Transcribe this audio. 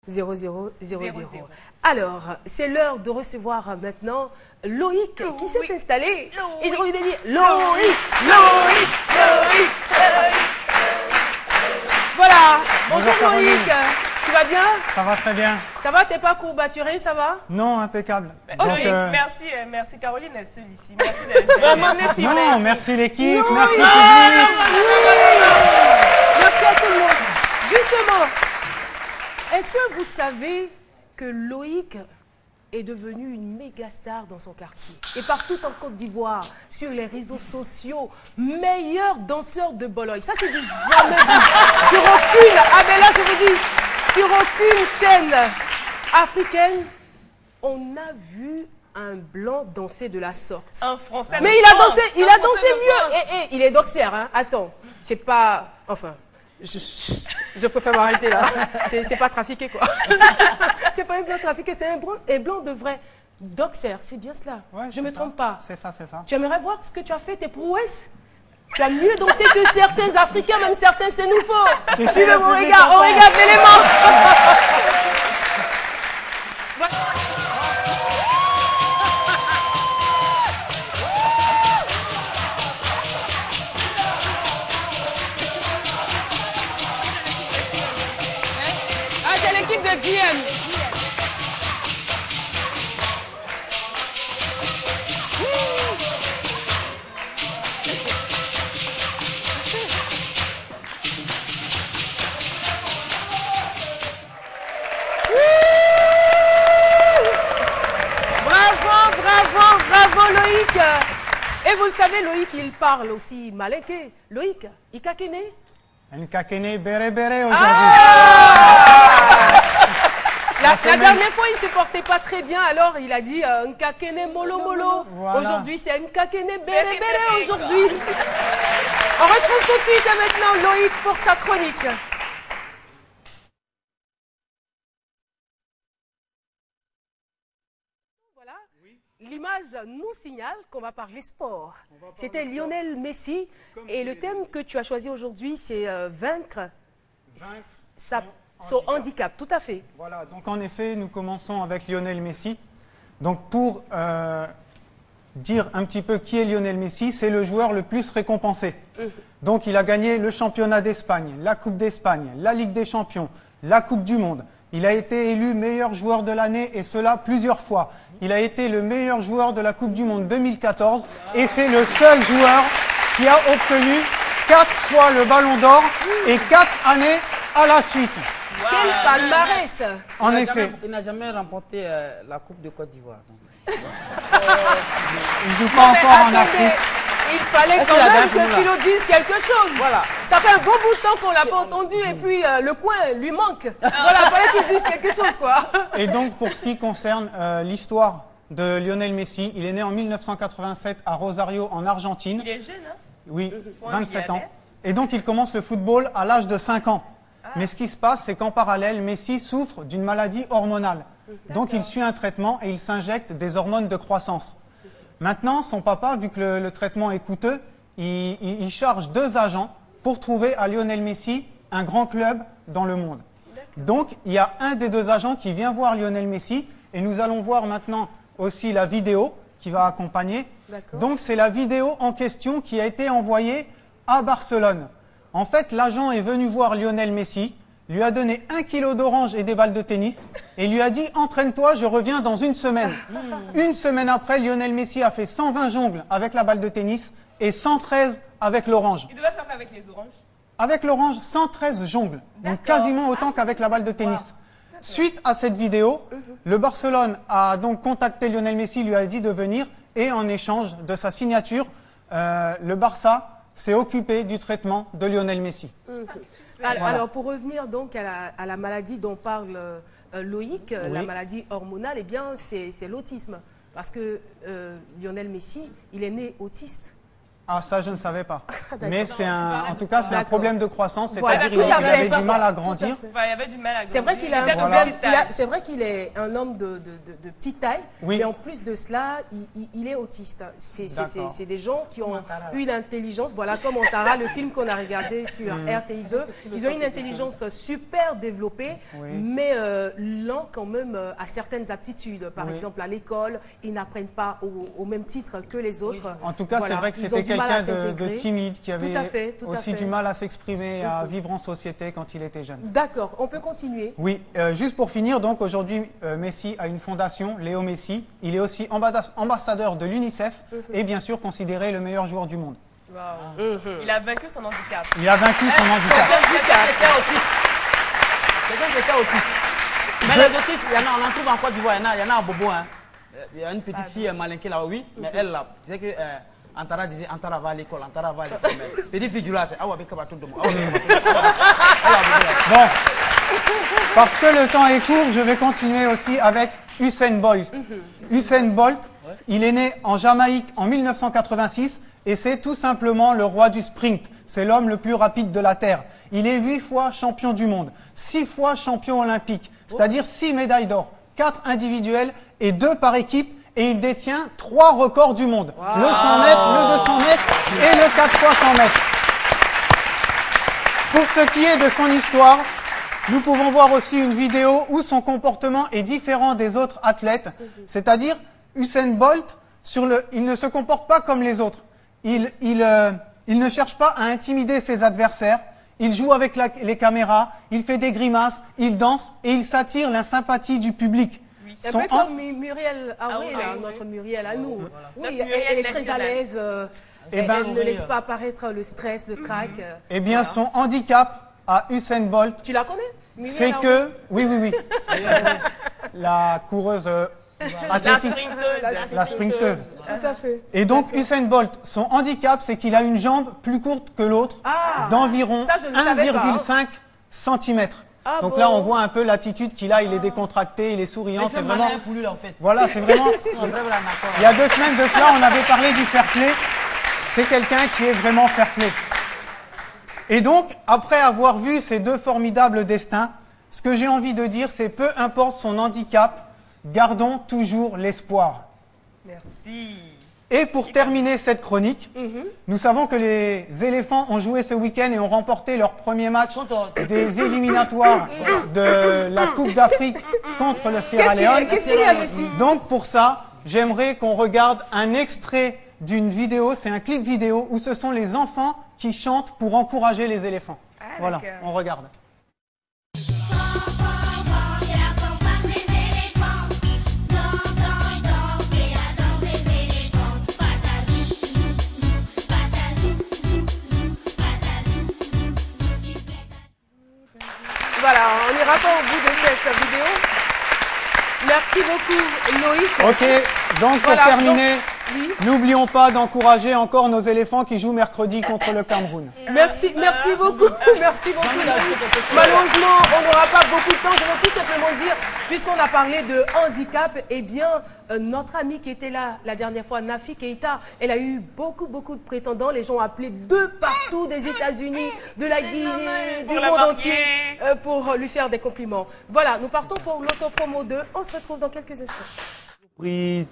0000. Alors, c'est l'heure de recevoir maintenant Loïc qui s'est installé. Et j'ai envie de dire Loïc. Voilà. Bonjour Loïc. Tu vas bien? Ça va très bien. Ça va? T'es pas courbaturé? Ça va? Non, impeccable. Ok, Donc, merci Caroline, elle se dit ici. Merci d'être vraiment non, merci l'équipe, Non, merci non, public. Merci à tout le monde. Justement, est-ce que vous savez que Loïc est devenu une méga star dans son quartier et partout en Côte d'Ivoire, sur les réseaux sociaux, meilleur danseur de Bologne. Ça, c'est du jamais vu. Sur aucune, ah ben là, je vous dis, sur aucune chaîne africaine, on a vu un blanc danser de la sorte. un Français. Mais il a dansé mieux. Et il est doxer, hein. Attends, c'est pas, enfin, je préfère m'arrêter là. C'est pas trafiqué, quoi. C'est pas un blanc trafiqué, c'est un blanc de vrai. Doxer, c'est bien cela. Ouais, je me trompe pas. C'est ça, c'est ça. Tu aimerais voir ce que tu as fait, tes prouesses? Tu as mieux dansé que certains Africains, même certains Sénoufos. Suivez mon regard, on regarde l'élément. Ah, c'est l'équipe de GM. Bravo Loïc. Et vous le savez, Loïc, il parle aussi malinké. Loïc, il kakene? Un kakene béré aujourd'hui. La dernière fois, il ne se portait pas très bien, alors il a dit un kakene molo molo. Voilà. Aujourd'hui, c'est un kakene béré béré aujourd'hui. On retrouve tout de suite maintenant Loïc pour sa chronique. Voilà. L'image nous signale qu'on va parler sport. C'était Lionel Messi et le thème que tu as choisi aujourd'hui, c'est vaincre son handicap. Tout à fait. Voilà, donc en effet, nous commençons avec Lionel Messi. Donc pour dire un petit peu qui est Lionel Messi, c'est le joueur le plus récompensé. Donc il a gagné le championnat d'Espagne, la Coupe d'Espagne, la Ligue des Champions, la Coupe du Monde. Il a été élu meilleur joueur de l'année et cela plusieurs fois. Il a été le meilleur joueur de la Coupe du Monde 2014 et c'est le seul joueur qui a obtenu 4 fois le Ballon d'Or et 4 années à la suite. Quel palmarès! En effet. Il n'a jamais remporté la Coupe de Côte d'Ivoire. Il ne joue pas encore en Afrique. Il fallait quand même que Philo dise quelque chose. Voilà. Ça fait un bon bout de temps qu'on ne l'a pas entendu et puis le coin lui manque. Voilà, il fallait qu'il dise quelque chose, quoi. Et donc, pour ce qui concerne l'histoire de Lionel Messi, il est né en 1987 à Rosario, en Argentine. Il est jeune, hein? Oui, Pour un 27 ans. milliardaire. Et donc, il commence le football à l'âge de 5 ans. Mais ce qui se passe, c'est qu'en parallèle, Messi souffre d'une maladie hormonale. Donc, il suit un traitement et il s'injecte des hormones de croissance. Maintenant, son papa, vu que le traitement est coûteux, il charge 2 agents pour trouver à Lionel Messi un grand club dans le monde. Donc, il y a un des 2 agents qui vient voir Lionel Messi et nous allons voir maintenant aussi la vidéo qui va accompagner. Donc, c'est la vidéo en question qui a été envoyée à Barcelone. En fait, l'agent est venu voir Lionel Messi, lui a donné 1 kilo d'oranges et des balles de tennis et lui a dit « Entraîne-toi, je reviens dans 1 semaine ». Une semaine après, Lionel Messi a fait 120 jongles avec la balle de tennis et 113 avec l'orange. Il devait faire avec les oranges. Avec l'orange, 113 jongles, donc quasiment autant qu'avec la balle de tennis. Suite à cette vidéo, le Barcelone a donc contacté Lionel Messi, lui a dit de venir et en échange de sa signature, le Barça s'est occupé du traitement de Lionel Messi. Alors, pour revenir donc à la maladie dont parle Loïc, la maladie hormonale, eh bien, c'est l'autisme. Parce que Lionel Messi, il est né autiste. Ah, ça, je ne savais pas. D'accord. Mais en tout cas, c'est un D'accord. problème de croissance, Voilà, c'est-à-dire tout à qu'il fait. avait du mal à grandir. Enfin, il y avait du mal à grandir. C'est vrai qu'il a un Peut-être problème. petite taille. C'est vrai qu'il est un homme de petite taille, Oui. mais en plus de cela, il est autiste. D'accord. C'est des gens qui ont une intelligence, voilà, comme Antara, le film qu'on a regardé sur RTI2. Ils ont une intelligence super développée, Oui. mais lent quand même à certaines aptitudes. Par Oui. exemple, à l'école, ils n'apprennent pas au même titre que les autres. En tout cas, Voilà. c'est vrai que Ils ont c'était du mal à quelqu'un de s'intégrer. timide, qui avait Tout à fait, tout à aussi fait. du mal à s'exprimer et à vivre en société quand il était jeune. D'accord, on peut continuer. Oui, juste pour finir, donc aujourd'hui, Messi a une fondation, Léo Messi. Il est aussi ambassadeur de l'UNICEF et bien sûr considéré le meilleur joueur du monde. Wow. Il a vaincu son handicap. Il a vaincu son handicap. Quelqu'un qui était autiste. Mais les autistes, il y en a, on en trouve en Côte d'Ivoire, il y en a en Bobo. Hein. Il y a une petite fille malinquée là, oui, mais elle là, tu sais que Antara disait Antara va à l'école, Antara va à l'école. Mais petite fille du là, c'est Awa Beka tout de moi. Bon, parce que le temps est court, je vais continuer aussi avec Usain Bolt. Usain Bolt, il est né en Jamaïque en 1986 et c'est tout simplement le roi du sprint. C'est l'homme le plus rapide de la Terre. Il est 8 fois champion du monde, 6 fois champion olympique, c'est-à-dire 6 médailles d'or, 4 individuelles et 2 par équipe. Et il détient 3 records du monde. Le 100 mètres, le 200 mètres et le 4 fois 100 mètres. Pour ce qui est de son histoire, nous pouvons voir aussi une vidéo où son comportement est différent des autres athlètes. C'est-à-dire, Usain Bolt, il ne se comporte pas comme les autres. Il ne cherche pas à intimider ses adversaires. Il joue avec les caméras, il fait des grimaces, il danse et il s'attire la sympathie du public. Un peu comme Muriel Aoué, là, notre Muriel à nous. Oui, elle est très à l'aise. Elle ne laisse pas apparaître le stress, le trac. Eh bien, son handicap à Usain Bolt, Tu la connais, Muriel c'est Aoué? que... Oui. La coureuse athlétique, la sprinteuse. Tout à fait. Et donc, Usain Bolt, son handicap, c'est qu'il a une jambe plus courte que l'autre, Ah, d'environ ça, je ne savais pas, 1,5 cm. Ah Donc bon? là, on voit un peu l'attitude qu'il a, il est décontracté, il est souriant, c'est vraiment... pour lui là en fait. Voilà, c'est vraiment... Il y a 2 semaines de cela, on avait parlé du fair play. C'est quelqu'un qui est vraiment fair play. Et donc, après avoir vu ces 2 formidables destins, ce que j'ai envie de dire, c'est peu importe son handicap, gardons toujours l'espoir. Merci. Et pour terminer cette chronique, nous savons que les éléphants ont joué ce week-end et ont remporté leur premier match des éliminatoires de la Coupe d'Afrique contre le Sierra Leone. Qu'est-ce qu'il y a dessus? Donc pour ça, j'aimerais qu'on regarde un extrait d'une vidéo, c'est un clip vidéo où ce sont les enfants qui chantent pour encourager les éléphants. Voilà, d'accord. on regarde. Voilà, on n'ira pas au bout de cette vidéo. Merci beaucoup, Loïc. Ok, donc pour Voilà, terminer, Oui. n'oublions pas d'encourager encore nos éléphants qui jouent mercredi contre le Cameroun. Merci beaucoup, merci beaucoup. Malheureusement, on n'aura pas beaucoup de temps. Je veux tout simplement dire, puisqu'on a parlé de handicap, eh bien, notre amie qui était là la dernière fois, Nafi Keita, elle a eu beaucoup de prétendants. Les gens ont appelé de partout, des États-Unis, de la Guinée, du Pour la monde marier. entier, pour lui faire des compliments. Voilà, nous partons pour l'autopromo 2. On se retrouve dans quelques instants. Prise.